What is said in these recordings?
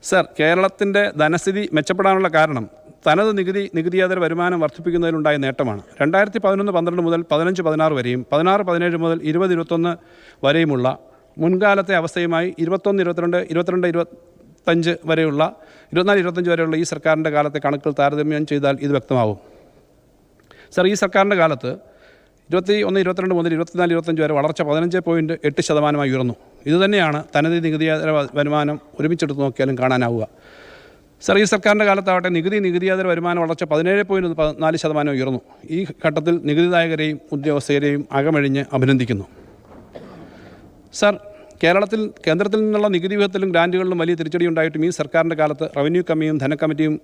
Sir, കേരളത്തിൻ്റെ ധനസ്ഥിതി മെച്ചപ്പെടാനുള്ള കാരണം തനത് നികുതിയേതര വരുമാനം വർദ്ധിപ്പിക്കുന്നതിലുണ്ടായ നേട്ടമാണ്. 2011-12 മുതൽ 15-16 വരെയും 16-17 മുതൽ 20-21 വരെയുമുള്ള മുൻകാലത്തെ അവസ്ഥയുമായി 21-22, 22-25 വരെയുള്ള 24-25 വരെയുള്ള ഈ സർക്കാരിൻ്റെ കാലത്തെ കണക്കുകൾ താരതമ്യം ചെയ്താൽ ഇത് വ്യക്തമാവും. സർ, ഈ സർക്കാരിൻ്റെ കാലത്ത് 21-22 മുതൽ 24-25 വരെ വളർച്ച 15.8% ഉയർന്നു. ഇതുതന്നെയാണ് തനത് നികുതിയേതര വരുമാനം ഒരുമിച്ചെടുത്ത് നോക്കിയാലും കാണാനാവുക. സർ, ഈ സർക്കാരിൻ്റെ കാലത്താവട്ടെ നികുതിയേതര വരുമാന വളർച്ച 17.4% ഉയർന്നു. ഈ ഘട്ടത്തിൽ നികുതിദായകരെയും ഉദ്യോഗസ്ഥരെയും അകമഴിഞ്ഞ് അഭിനന്ദിക്കുന്നു. സർ, കേന്ദ്രത്തിൽ നിന്നുള്ള നികുതി വിഹിതത്തിലും ഗ്രാൻറ്റുകളിലും വലിയ തിരിച്ചടി ഉണ്ടായിട്ടും ഈ സർക്കാരിൻ്റെ കാലത്ത് റവന്യൂ കമ്മിയും ധനക്കമ്മിയും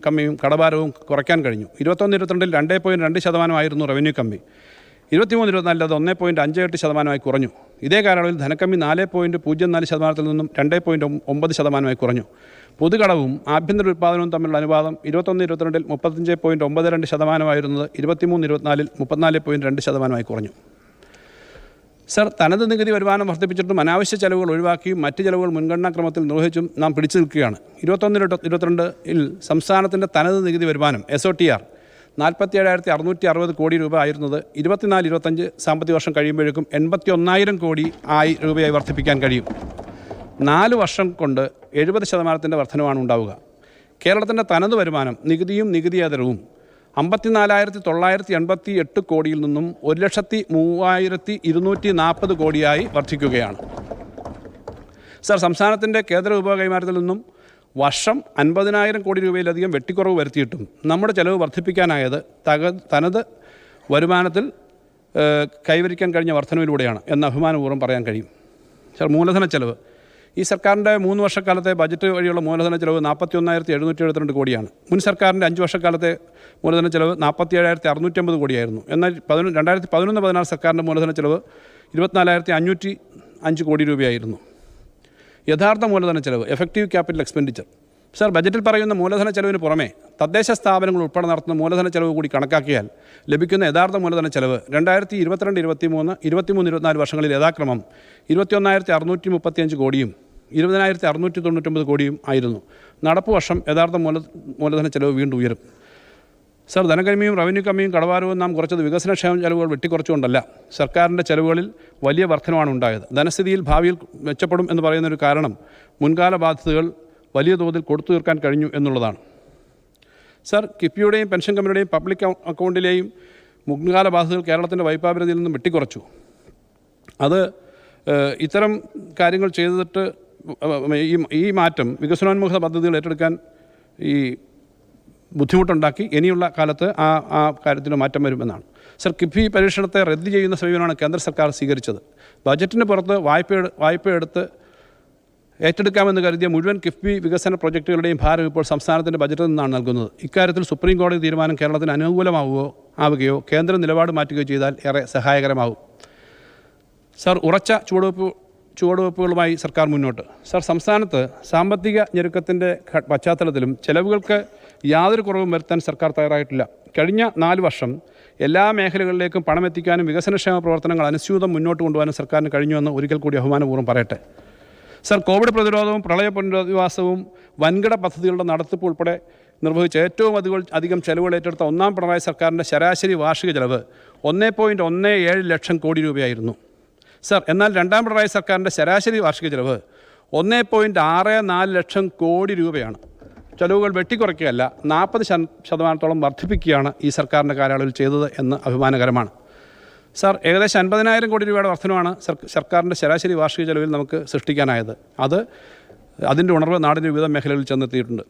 കടഭാരവും കുറയ്ക്കാൻ കഴിഞ്ഞു. 21-22 2.2% ആയിരുന്നു റവന്യൂ കമ്മി. 23-24 അത് 1.58% കുറഞ്ഞു. ഇതേ കാലയളവിൽ ധനക്കമ്മി 4.04% നിന്നും 2.9% കുറഞ്ഞു. പൊതുകടവും ആഭ്യന്തര ഉൽപ്പാദനവും തമ്മിലുള്ള അനുപാതം 21-22 35.92% ആയിരുന്നത് 23-24 34.2% കുറഞ്ഞു. സർ, തനത് നികുതി വരുമാനം വർദ്ധിപ്പിച്ചിട്ടും അനാവശ്യ ചെലവുകൾ ഒഴിവാക്കിയും മറ്റ് ചെലവുകൾ മുൻഗണനാക്രമത്തിൽ നിർവഹിച്ചും നാം പിടിച്ചു നിൽക്കുകയാണ്. 21-22 സംസ്ഥാനത്തിൻ്റെ തനത് നികുതി വരുമാനം SOTR 47,660 കോടി രൂപ ആയിരുന്നത് 24-25 സാമ്പത്തിക വർഷം കഴിയുമ്പോഴേക്കും 81,000 കോടി രൂപയായി വർദ്ധിപ്പിക്കാൻ കഴിയും. 4 വർഷം കൊണ്ട് 70% വർധനവാണ് ഉണ്ടാവുക. കേരളത്തിൻ്റെ തനത് വരുമാനം നികുതിയും നികുതിയേതരവും 54,988 കോടിയിൽ നിന്നും 1,03,240 കോടിയായി വർദ്ധിക്കുകയാണ്. സർ, സംസ്ഥാനത്തിൻ്റെ കേന്ദ്ര വിഭവ കൈമാറ്റത്തിൽ നിന്നും വർഷം 50,000 കോടി രൂപയിലധികം വെട്ടിക്കുറവ് വരുത്തിയിട്ടും നമ്മുടെ ചെലവ് വർദ്ധിപ്പിക്കാനായത് തനത് വരുമാനത്തിൽ കൈവരിക്കാൻ കഴിഞ്ഞ വർധനവിലൂടെയാണ് എന്ന് അഭിമാനപൂർവ്വം പറയാൻ കഴിയും. സർ, മൂലധന ചെലവ് ഈ സർക്കാരിൻ്റെ 3 വർഷക്കാലത്തെ ബജറ്റ് വഴിയുള്ള മൂലധന ചെലവ് 41,772 കോടിയാണ്. മുൻ സർക്കാരിൻ്റെ 5 വർഷക്കാലത്തെ മൂലധന ചെലവ് 47,650 കോടിയായിരുന്നു. എന്നാൽ 2011-14 സർക്കാരിൻ്റെ മൂലധന ചെലവ് 24,505 കോടി രൂപയായിരുന്നു. യഥാർത്ഥ മൂലധന ചെലവ് എഫക്റ്റീവ് ക്യാപിറ്റൽ എക്സ്പെൻഡിച്ചർ. സർ, ബജറ്റിൽ പറയുന്ന മൂലധന ചെലവിന് പുറമെ തദ്ദേശ സ്ഥാപനങ്ങൾ ഉൾപ്പെടെ നടത്തുന്ന മൂലധന ചെലവ് കൂടി കണക്കാക്കിയാൽ ലഭിക്കുന്ന യഥാർത്ഥ മൂലധന ചെലവ് 2022-23, 23-24 വർഷങ്ങളിൽ യഥാക്രമം 21,635 കോടിയും 20,699 കോടിയും ആയിരുന്നു. നടപ്പ് വർഷം യഥാർത്ഥ മൂലധന ചെലവ് വീണ്ടും ഉയരും. സർ, ധനക്കമ്മിയും റവന്യൂ കമ്മിയും കടഭാരവും നാം കുറച്ചത് വികസനക്ഷേമ ചെലവുകൾ വെട്ടിക്കുറച്ചുകൊണ്ടല്ല, സർക്കാരിൻ്റെ ചെലവുകളിൽ വലിയ വർധനമാണ് ഉണ്ടായത്. ധനസ്ഥിതിയിൽ ഭാവിയിൽ മെച്ചപ്പെടും എന്ന് പറയുന്നൊരു കാരണം മുൻകാല ബാധ്യതകൾ വലിയ തോതിൽ കൊടുത്തു തീർക്കാൻ കഴിഞ്ഞു എന്നുള്ളതാണ്. സർ, കിഫ്ബിയുടെയും പെൻഷൻ കമ്പനിയുടെയും പബ്ലിക് അക്കൗണ്ടിലെയും മുൻകാല ബാധ്യതകൾ കേരളത്തിൻ്റെ വായ്പാപരിധിയിൽ നിന്നും വെട്ടിക്കുറച്ചു. അത് ഇത്തരം കാര്യങ്ങൾ ചെയ്തിട്ട് ഈ മാറ്റം വികസനോന്മുഖ പദ്ധതികൾ ഏറ്റെടുക്കാൻ ഈ ബുദ്ധിമുട്ടുണ്ടാക്കി. ഇനിയുള്ള കാലത്ത് ആ കാര്യത്തിന് മാറ്റം വരുമെന്നാണ്. സർ, കിഫ്ബി പരീക്ഷണത്തെ റദ്ദ് ചെയ്യുന്ന സമീപനമാണ് കേന്ദ്ര സർക്കാർ സ്വീകരിച്ചത്. ബജറ്റിന് പുറത്ത് വായ്പ എടുത്ത് ഏറ്റെടുക്കാമെന്ന് കരുതിയ മുഴുവൻ കിഫ്ബി വികസന പ്രൊജക്റ്റുകളുടെയും ഭാരം ഇപ്പോൾ സംസ്ഥാനത്തിൻ്റെ ബജറ്റിൽ നിന്നാണ് നൽകുന്നത്. ഇക്കാര്യത്തിൽ സുപ്രീം കോടതി തീരുമാനം കേരളത്തിന് അനുകൂലമാവുകയോ കേന്ദ്ര നിലപാട് മാറ്റുകയോ ചെയ്താൽ ഏറെ സഹായകരമാവും. സർ, ഉറച്ച ചുവടുവെപ്പുകളുമായി സർക്കാർ മുന്നോട്ട്. സർ, സംസ്ഥാനത്ത് സാമ്പത്തിക ഞെരുക്കത്തിൻ്റെ പശ്ചാത്തലത്തിലും ചെലവുകൾക്ക് യാതൊരു കുറവും വരുത്താൻ സർക്കാർ തയ്യാറായിട്ടില്ല. കഴിഞ്ഞ 4 വർഷം എല്ലാ മേഖലകളിലേക്കും പണമെത്തിക്കാനും വികസനക്ഷേമ പ്രവർത്തനങ്ങൾ അനുസ്യൂതം മുന്നോട്ട് കൊണ്ടുപോകാനും സർക്കാരിന് കഴിഞ്ഞുവെന്ന് ഒരിക്കൽ കൂടി അഭിമാനപൂർവ്വം പറയട്ടെ. സർ, കോവിഡ് പ്രതിരോധവും പ്രളയ പുനരധിവാസവും വൻകിട പദ്ധതികളുടെ നടത്തിപ്പ് ഉൾപ്പെടെ നിർവഹിച്ച ഏറ്റവും അധികം ചെലവുകൾ ഏറ്റെടുത്ത ഒന്നാം പിണറായി സർക്കാരിൻ്റെ ശരാശരി വാർഷിക ചെലവ് 1.17 ലക്ഷം കോടി രൂപയായിരുന്നു. സർ, എന്നാൽ രണ്ടാം പിണറായി സർക്കാരിൻ്റെ ശരാശരി വാർഷിക ചെലവ് 1.64 ലക്ഷം കോടി രൂപയാണ്. ചെലവുകൾ വെട്ടിക്കുറയ്ക്കുകയല്ല, 40% വർദ്ധിപ്പിക്കുകയാണ് ഈ സർക്കാരിൻ്റെ കാലയളവിൽ ചെയ്തത് എന്ന് അഭിമാനകരമാണ്. സർ, ഏകദേശം 50,000 കോടി രൂപയുടെ വർധനമാണ് സർക്കാരിൻ്റെ ശരാശരി വാർഷിക ചെലവിൽ നമുക്ക് സൃഷ്ടിക്കാനായത്. അതിൻ്റെ ഉണർവ് നാടിൻ്റെ വിവിധ മേഖലകളിൽ ചെന്നെത്തിയിട്ടുണ്ട്.